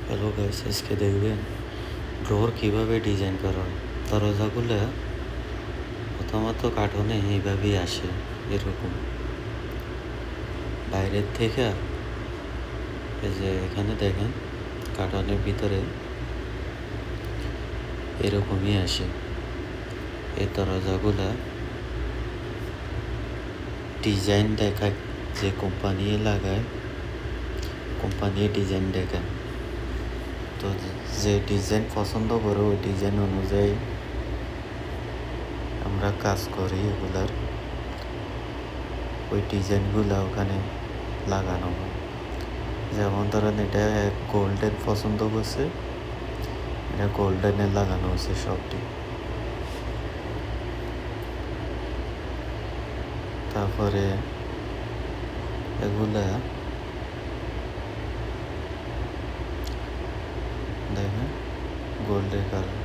Hello guys, আজকে দেখবেন drawer কীভাবে ডিজাইন করা হয়। দরজাগুলো প্রথমত কার্টুনে এইভাবেই আসে, এরকম বাইরের থেকে। এই যে এখানে দেখেন কার্টুনের ভিতরে এরকমই আসে। এই দরজাগুলা ডিজাইন দেখায়, যে কোম্পানি লাগায়, কোম্পানি ডিজাইন দেখায়। তো যে ডিজাইন পছন্দ করে ওই ডিজাইন অনুযায়ী আমরা কাজ করি। এগুলার ওই ডিজাইনগুলো ওখানে লাগানো হয়। যেমন ধরেন এটা গোল্ডেন পছন্দ করছে, এটা গোল্ডেনে লাগানো হয়েছে সবটি। তারপরে এগুলা দেখেন গোল্ডের কালার।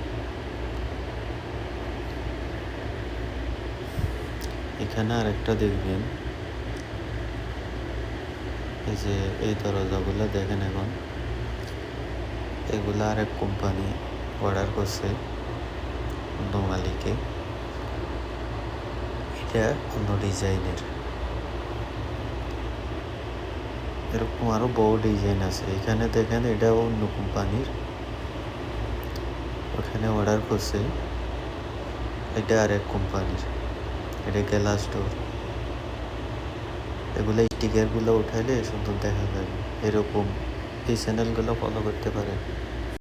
এখানে আরেকটা দেখবেন, এই যে এই দরজাগুলো দেখেন, এখন এগুলা আরেক কোম্পানি অর্ডার করছে অন্য মালিকে, এটা অন্য ডিজাইনের। এরকম আরো বহু ডিজাইন আছে। এখানে দেখেন এটাও অন্য কোম্পানির, ওখানে অর্ডার করছে, এটা আরেক কোম্পানির, এটা গ্লাস ডোর। এগুলো স্টিকারগুলো উঠাইলে সুন্দর দেখা যাবে। এরকম এই চ্যানেলগুলো ফলো করতে পারেন।